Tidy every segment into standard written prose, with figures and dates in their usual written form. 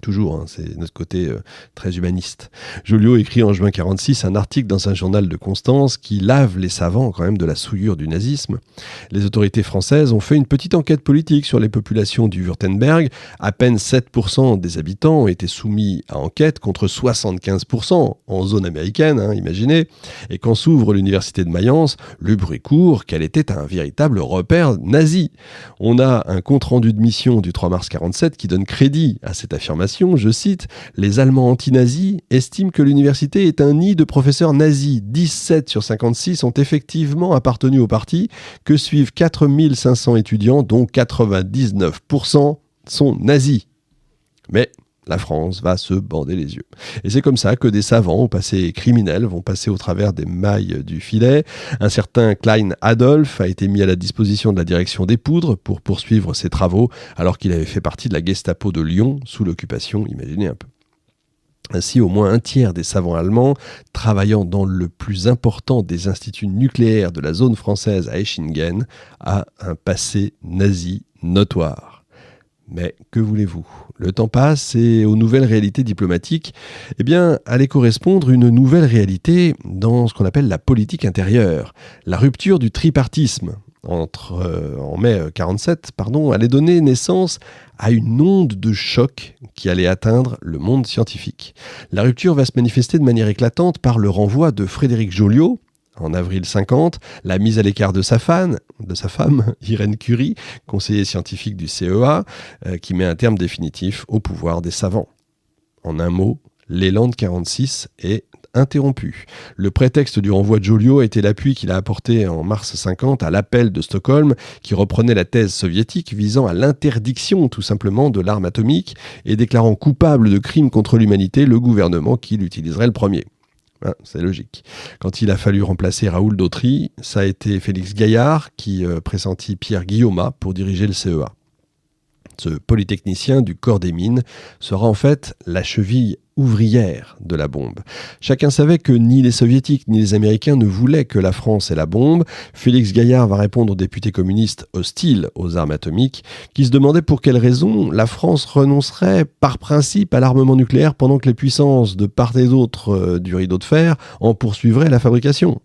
toujours, hein, c'est notre côté très humaniste. Joliot écrit en juin 1946 un article dans un journal de Constance qui lave les savants quand même de la souillure du nazisme. Les autorités françaises ont fait une petite enquête politique sur les populations du Wurtemberg. À peine 7% des habitants ont été soumis à enquête contre 75% en zone américaine, imaginez. Et quand s'ouvre l'université de Mayence, le bruit court qu'elle était un véritable repère nazi. On a un compte-rendu de mission du 3 mars 1947 qui donne crédit à cette affirmation. Je cite, « Les Allemands anti-nazis estiment que l'université est un nid de professeurs nazis. 17 sur 56 ont effectivement appartenu au parti, que suivent 4500 étudiants, dont 99% sont nazis. » Mais la France va se bander les yeux. Et c'est comme ça que des savants au passé criminel vont passer au travers des mailles du filet. Un certain Klein Adolf a été mis à la disposition de la direction des poudres pour poursuivre ses travaux, alors qu'il avait fait partie de la Gestapo de Lyon sous l'occupation, imaginez un peu. Ainsi, au moins un tiers des savants allemands, travaillant dans le plus important des instituts nucléaires de la zone française à Eschingen, a un passé nazi notoire. Mais que voulez-vous ? Le temps passe et aux nouvelles réalités diplomatiques, allait correspondre une nouvelle réalité dans ce qu'on appelle la politique intérieure. La rupture du tripartisme en mai 1947, allait donner naissance à une onde de choc qui allait atteindre le monde scientifique. La rupture va se manifester de manière éclatante par le renvoi de Frédéric Joliot, en avril 50, la mise à l'écart de sa femme, Irène Curie, conseiller scientifique du CEA, qui met un terme définitif au pouvoir des savants. En un mot, l'élan de 1946 est interrompu. Le prétexte du renvoi de Joliot a été l'appui qu'il a apporté en mars 50 à l'appel de Stockholm, qui reprenait la thèse soviétique visant à l'interdiction tout simplement de l'arme atomique et déclarant coupable de crimes contre l'humanité le gouvernement qui l'utiliserait le premier. C'est logique. Quand il a fallu remplacer Raoul Dautry, ça a été Félix Gaillard qui pressentit Pierre Guillaumat pour diriger le CEA. Ce polytechnicien du corps des mines sera en fait la cheville ouvrière de la bombe. Chacun savait que ni les soviétiques ni les américains ne voulaient que la France ait la bombe. Félix Gaillard va répondre aux députés communistes hostiles aux armes atomiques qui se demandaient pour quelle raison la France renoncerait par principe à l'armement nucléaire pendant que les puissances de part et d'autre du rideau de fer en poursuivraient la fabrication.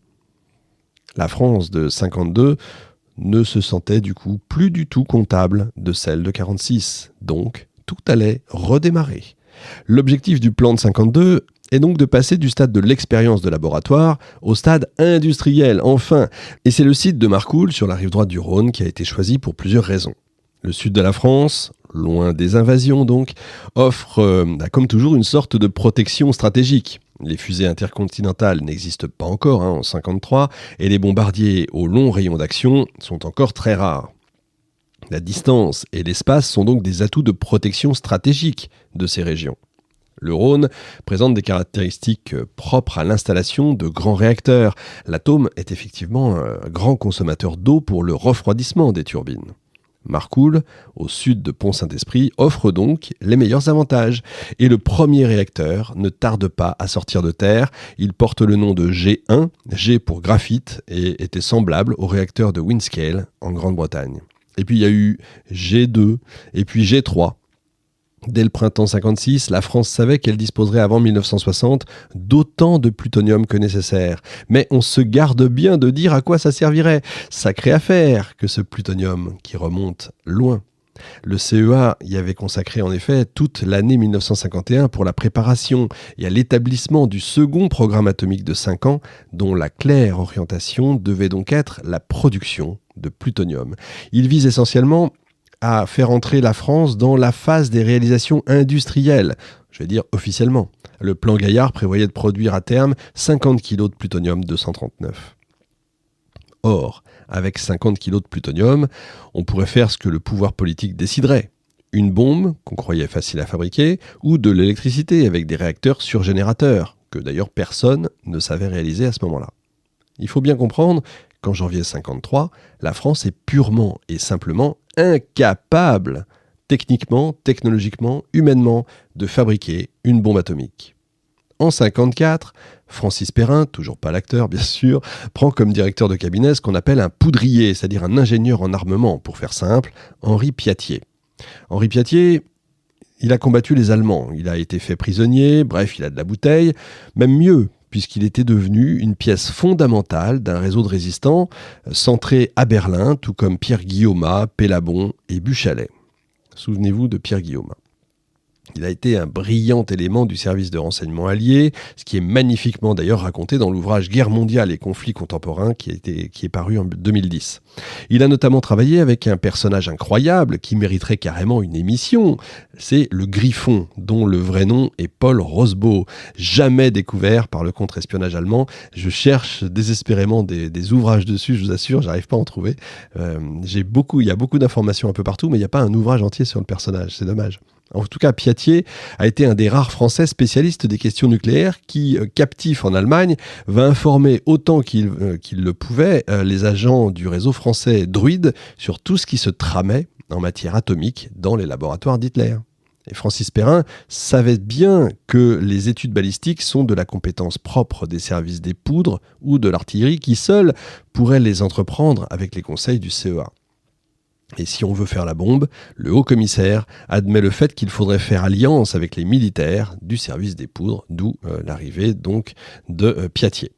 La France de 52 ne se sentait du coup plus du tout comptable de celle de 46. Donc, tout allait redémarrer. L'objectif du plan de 52 est donc de passer du stade de l'expérience de laboratoire au stade industriel, enfin. Et c'est le site de Marcoule, sur la rive droite du Rhône, qui a été choisi pour plusieurs raisons. Le sud de la France, loin des invasions donc, offre, comme toujours, une sorte de protection stratégique. Les fusées intercontinentales n'existent pas encore en 1953 et les bombardiers aux longs rayons d'action sont encore très rares. La distance et l'espace sont donc des atouts de protection stratégique de ces régions. Le Rhône présente des caractéristiques propres à l'installation de grands réacteurs. L'atome est effectivement un grand consommateur d'eau pour le refroidissement des turbines. Marcoule, au sud de Pont-Saint-Esprit, offre donc les meilleurs avantages. Et le premier réacteur ne tarde pas à sortir de terre. Il porte le nom de G1, G pour graphite, et était semblable au réacteur de Windscale en Grande-Bretagne. Et puis il y a eu G2 et puis G3. Dès le printemps 56, la France savait qu'elle disposerait avant 1960 d'autant de plutonium que nécessaire. Mais on se garde bien de dire à quoi ça servirait. Sacrée affaire que ce plutonium qui remonte loin. Le CEA y avait consacré en effet toute l'année 1951 pour la préparation et à l'établissement du second programme atomique de 5 ans, dont la claire orientation devait donc être la production de plutonium. Il vise essentiellement à faire entrer la France dans la phase des réalisations industrielles, je vais dire officiellement. Le plan Gaillard prévoyait de produire à terme 50 kg de plutonium-239. Or, avec 50 kg de plutonium, on pourrait faire ce que le pouvoir politique déciderait. Une bombe, qu'on croyait facile à fabriquer, ou de l'électricité avec des réacteurs surgénérateurs, que d'ailleurs personne ne savait réaliser à ce moment-là. Il faut bien comprendre qu'en janvier 1953, la France est purement et simplement incapable, techniquement, technologiquement, humainement, de fabriquer une bombe atomique. En 1954, Francis Perrin, toujours pas l'acteur bien sûr, prend comme directeur de cabinet ce qu'on appelle un poudrier, c'est-à-dire un ingénieur en armement, pour faire simple, Henri Piatier. Henri Piatier, il a combattu les Allemands, il a été fait prisonnier, bref, il a de la bouteille, même mieux, puisqu'il était devenu une pièce fondamentale d'un réseau de résistants centré à Berlin, tout comme Pierre Guillaumat, Pellabon et Buchalay. Souvenez-vous de Pierre Guillaumat. Il a été un brillant élément du service de renseignement allié, ce qui est magnifiquement d'ailleurs raconté dans l'ouvrage Guerre mondiale et conflits contemporains qui est paru en 2010. Il a notamment travaillé avec un personnage incroyable qui mériterait carrément une émission. C'est le Griffon, dont le vrai nom est Paul Rosbaud, jamais découvert par le contre-espionnage allemand. Je cherche désespérément des ouvrages dessus, je vous assure, j'arrive pas à en trouver. Il y a beaucoup d'informations un peu partout, mais il n'y a pas un ouvrage entier sur le personnage, c'est dommage. En tout cas, Piatier a été un des rares Français spécialistes des questions nucléaires qui, captif en Allemagne, va informer autant qu'il le pouvait les agents du réseau français Druide sur tout ce qui se tramait en matière atomique dans les laboratoires d'Hitler. Et Francis Perrin savait bien que les études balistiques sont de la compétence propre des services des poudres ou de l'artillerie qui seuls pourraient les entreprendre avec les conseils du CEA. Et si on veut faire la bombe, le haut-commissaire admet le fait qu'il faudrait faire alliance avec les militaires du service des poudres, d'où l'arrivée donc de Piatier.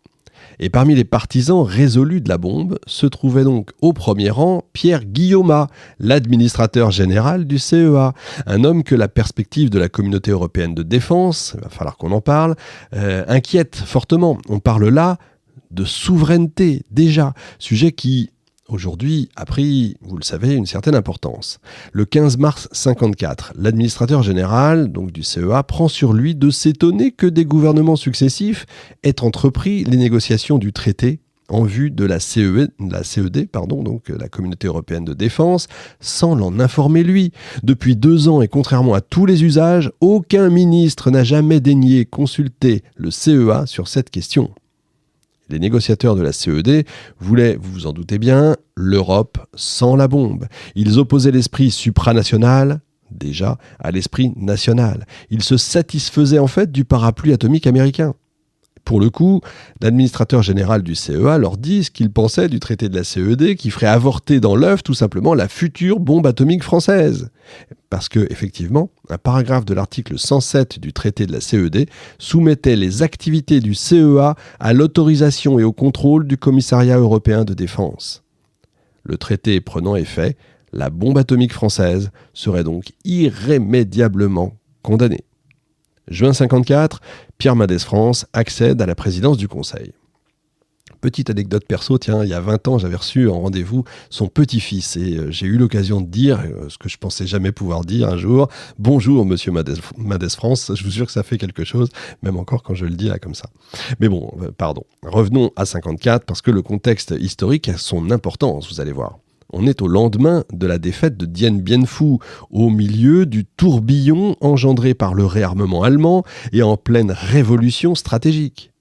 Et parmi les partisans résolus de la bombe se trouvait donc au premier rang Pierre Guillaumat, l'administrateur général du CEA, un homme que la perspective de la communauté européenne de défense, il va falloir qu'on en parle, inquiète fortement. On parle là de souveraineté déjà, sujet qui aujourd'hui a pris, vous le savez, une certaine importance. Le 15 mars 1954, l'administrateur général donc du CEA prend sur lui de s'étonner que des gouvernements successifs aient entrepris les négociations du traité en vue de la CED, donc la Communauté européenne de défense, sans l'en informer lui. Depuis 2 ans et contrairement à tous les usages, aucun ministre n'a jamais daigné consulter le CEA sur cette question. Les négociateurs de la CED voulaient, vous vous en doutez bien, l'Europe sans la bombe. Ils opposaient l'esprit supranational, déjà, à l'esprit national. Ils se satisfaisaient en fait du parapluie atomique américain. Pour le coup, l'administrateur général du CEA leur dit ce qu'il pensait du traité de la CED qui ferait avorter dans l'œuf tout simplement la future bombe atomique française. Parce que, effectivement, un paragraphe de l'article 107 du traité de la CED soumettait les activités du CEA à l'autorisation et au contrôle du Commissariat européen de défense. Le traité prenant effet, la bombe atomique française serait donc irrémédiablement condamnée. Juin 1954, Pierre Mendès France accède à la présidence du Conseil. Petite anecdote perso, tiens, il y a 20 ans, j'avais reçu en rendez-vous son petit-fils et j'ai eu l'occasion de dire ce que je pensais jamais pouvoir dire un jour. Bonjour, monsieur Mendès France, je vous jure que ça fait quelque chose, même encore quand je le dis là comme ça. Mais bon, pardon. Revenons à 1954 parce que le contexte historique a son importance, vous allez voir. On est au lendemain de la défaite de Dien Bien Phu, au milieu du tourbillon engendré par le réarmement allemand et en pleine révolution stratégique.